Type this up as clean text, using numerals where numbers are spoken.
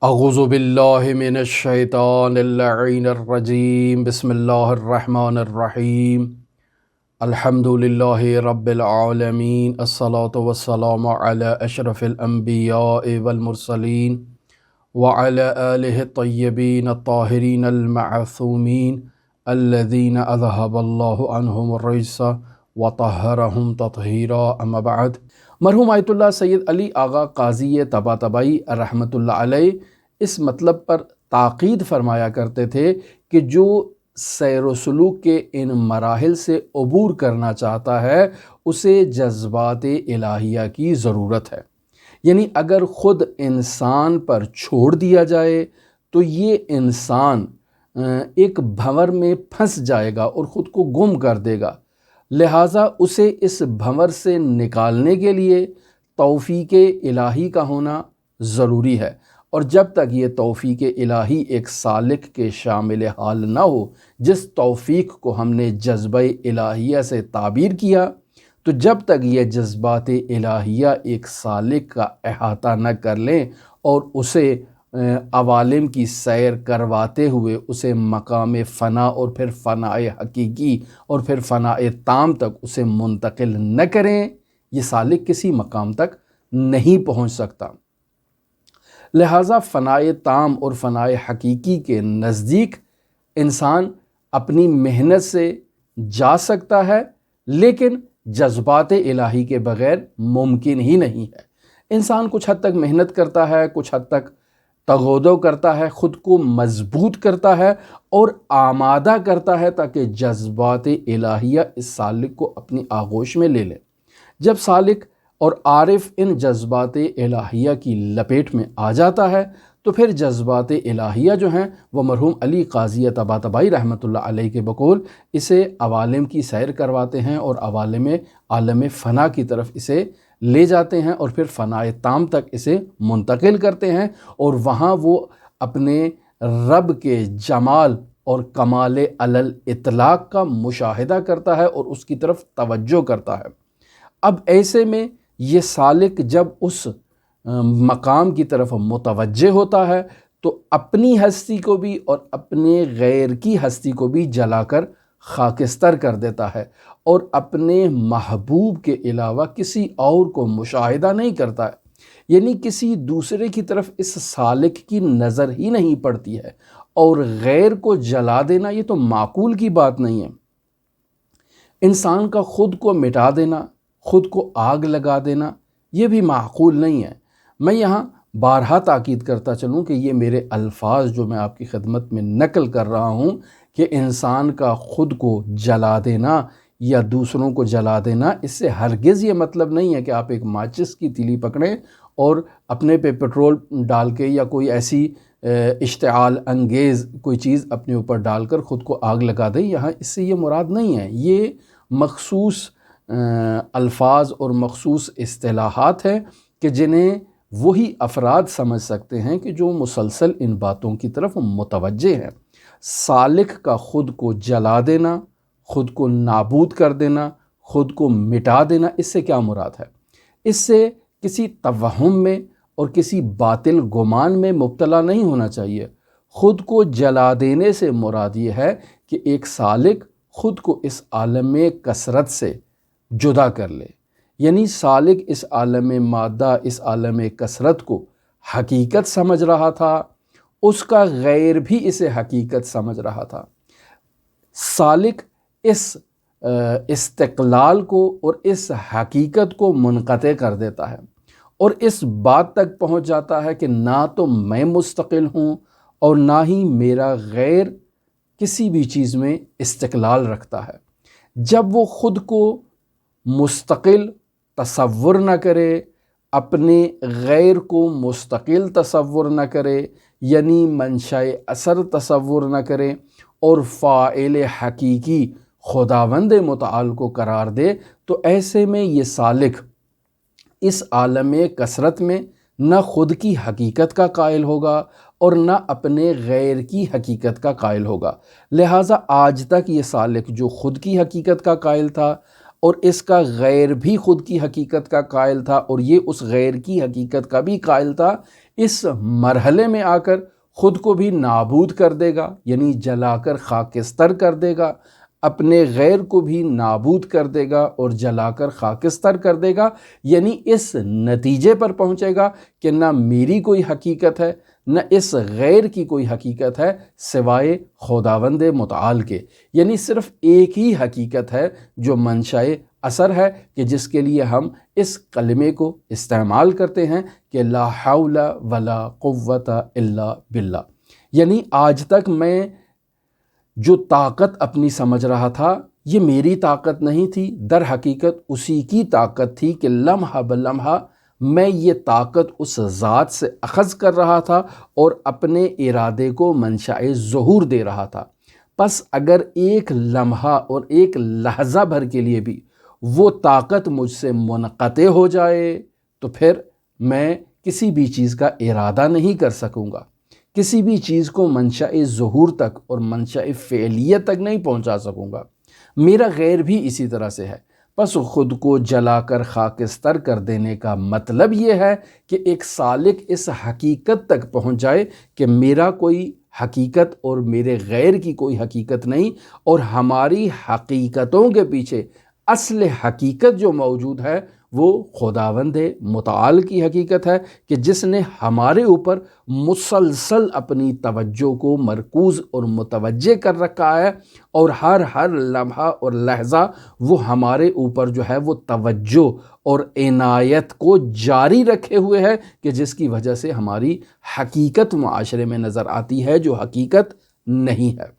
اعوذ باللہ من الشیطان اللعین الرجیم بسم اللہ الرحمن الرحیم الحمد للہ رب العالمین الصلاة والسلام علی اشرف الانبیاء والمرسلین وعلی آلہ الطیبین الطاہرین المعصومین الذین اذہب اللہ عنہم الرجس وطہرہم تطہیرا اما بعد۔ مرحوم آیت اللہ سید علی آغا قاضی طباطبائی رحمۃ اللہ علیہ اس مطلب پر تاکید فرمایا کرتے تھے کہ جو سیر و سلوک کے ان مراحل سے عبور کرنا چاہتا ہے اسے جذبات الہیہ کی ضرورت ہے۔ یعنی اگر خود انسان پر چھوڑ دیا جائے تو یہ انسان ایک بھنور میں پھنس جائے گا اور خود کو گم کر دے گا، لہٰذا اسے اس بھنور سے نکالنے کے لیے توفیق الہی کا ہونا ضروری ہے، اور جب تک یہ توفیق الہی ایک سالک کے شامل حال نہ ہو، جس توفیق کو ہم نے جذبہ الہیہ سے تعبیر کیا، تو جب تک یہ جذبات الہیہ ایک سالک کا احاطہ نہ کر لیں اور اسے عوالم کی سیر کرواتے ہوئے اسے مقام فنا اور پھر فناء حقیقی اور پھر فناء تام تک اسے منتقل نہ کریں، یہ سالک کسی مقام تک نہیں پہنچ سکتا۔ لہٰذا فناء تام اور فناء حقیقی کے نزدیک انسان اپنی محنت سے جا سکتا ہے، لیکن جذبات الہی کے بغیر ممکن ہی نہیں ہے۔ انسان کچھ حد تک محنت کرتا ہے، کچھ حد تک تغودو کرتا ہے، خود کو مضبوط کرتا ہے اور آمادہ کرتا ہے تاکہ جذبات الہیہ اس سالک کو اپنی آغوش میں لے لے۔ جب سالک اور عارف ان جذبات الہیہ کی لپیٹ میں آ جاتا ہے تو پھر جذبات الہیہ جو ہیں وہ مرحوم علی قاضی طباطبائی رحمۃ اللہ علیہ کے بقول اسے عوالم کی سیر کرواتے ہیں اور عالم فنا کی طرف اسے لے جاتے ہیں اور پھر فناء تام تک اسے منتقل کرتے ہیں، اور وہاں وہ اپنے رب کے جمال اور کمال علی الاطلاق کا مشاہدہ کرتا ہے اور اس کی طرف توجہ کرتا ہے۔ اب ایسے میں یہ سالک جب اس مقام کی طرف متوجہ ہوتا ہے تو اپنی ہستی کو بھی اور اپنے غیر کی ہستی کو بھی جلا کر خاکستر کر دیتا ہے، اور اپنے محبوب کے علاوہ کسی اور کو مشاہدہ نہیں کرتا ہے، یعنی کسی دوسرے کی طرف اس سالک کی نظر ہی نہیں پڑتی ہے، اور غیر کو جلا دینا یہ تو معقول کی بات نہیں ہے۔ انسان کا خود کو مٹا دینا، خود کو آگ لگا دینا یہ بھی معقول نہیں ہے۔ میں یہاں بارہا تاکید کرتا چلوں کہ یہ میرے الفاظ جو میں آپ کی خدمت میں نقل کر رہا ہوں کہ انسان کا خود کو جلا دینا یا دوسروں کو جلا دینا، اس سے ہرگز یہ مطلب نہیں ہے کہ آپ ایک ماچس کی تیلی پکڑیں اور اپنے پہ پیٹرول ڈال کے یا کوئی ایسی اشتعال انگیز کوئی چیز اپنے اوپر ڈال کر خود کو آگ لگا دیں۔ یہاں اس سے یہ مراد نہیں ہے، یہ مخصوص الفاظ اور مخصوص اصطلاحات ہیں کہ جنہیں وہی افراد سمجھ سکتے ہیں کہ جو مسلسل ان باتوں کی طرف متوجہ ہیں۔ سالک کا خود کو جلا دینا، خود کو نابود کر دینا، خود کو مٹا دینا، اس سے کیا مراد ہے؟ اس سے کسی توہم میں اور کسی باطل گمان میں مبتلا نہیں ہونا چاہیے۔ خود کو جلا دینے سے مراد یہ ہے کہ ایک سالک خود کو اس عالم کثرت سے جدا کر لے، یعنی سالک اس عالم مادہ، اس عالم کثرت کو حقیقت سمجھ رہا تھا، اس کا غیر بھی اسے حقیقت سمجھ رہا تھا۔ سالک اس استقلال کو اور اس حقیقت کو منقطع کر دیتا ہے اور اس بات تک پہنچ جاتا ہے کہ نہ تو میں مستقل ہوں اور نہ ہی میرا غیر کسی بھی چیز میں استقلال رکھتا ہے۔ جب وہ خود کو مستقل تصور نہ کرے، اپنے غیر کو مستقل تصور نہ کرے، یعنی منشأ اثر تصور نہ کرے اور فاعل حقیقی خداوند متعال کو قرار دے، تو ایسے میں یہ سالک اس عالم کثرت میں نہ خود کی حقیقت کا قائل ہوگا اور نہ اپنے غیر کی حقیقت کا قائل ہوگا۔ لہٰذا آج تک یہ سالک جو خود کی حقیقت کا قائل تھا، اور اس کا غیر بھی خود کی حقیقت کا قائل تھا اور یہ اس غیر کی حقیقت کا بھی قائل تھا، اس مرحلے میں آ کر خود کو بھی نابود کر دے گا، یعنی جلا کر خاکستر کر دے گا، اپنے غیر کو بھی نابود کر دے گا اور جلا کر خاکستر کر دے گا، یعنی اس نتیجے پر پہنچے گا کہ نہ میری کوئی حقیقت ہے نہ اس غیر کی کوئی حقیقت ہے سوائے خداوند متعال کے، یعنی صرف ایک ہی حقیقت ہے جو منشأ اثر ہے کہ جس کے لیے ہم اس کلمے کو استعمال کرتے ہیں کہ لا حول ولا قوت الا باللہ۔ یعنی آج تک میں جو طاقت اپنی سمجھ رہا تھا یہ میری طاقت نہیں تھی، در حقیقت اسی کی طاقت تھی کہ لمحہ بلمحہ میں یہ طاقت اس ذات سے اخذ کر رہا تھا اور اپنے ارادے کو منشأ ظہور دے رہا تھا۔ پس اگر ایک لمحہ اور ایک لحظہ بھر کے لیے بھی وہ طاقت مجھ سے منقطع ہو جائے تو پھر میں کسی بھی چیز کا ارادہ نہیں کر سکوں گا، کسی بھی چیز کو منشأ ظہور تک اور منشأ فعلیت تک نہیں پہنچا سکوں گا۔ میرا غیر بھی اسی طرح سے ہے۔ پس خود کو جلا کر خاکستر کر دینے کا مطلب یہ ہے کہ ایک سالک اس حقیقت تک پہنچ جائے کہ میرا کوئی حقیقت اور میرے غیر کی کوئی حقیقت نہیں، اور ہماری حقیقتوں کے پیچھے اصل حقیقت جو موجود ہے وہ خداوند متعال کی حقیقت ہے کہ جس نے ہمارے اوپر مسلسل اپنی توجہ کو مرکوز اور متوجہ کر رکھا ہے، اور ہر لمحہ اور لحظہ وہ ہمارے اوپر جو ہے وہ توجہ اور عنایت کو جاری رکھے ہوئے ہے کہ جس کی وجہ سے ہماری حقیقت معاشرے میں نظر آتی ہے جو حقیقت نہیں ہے۔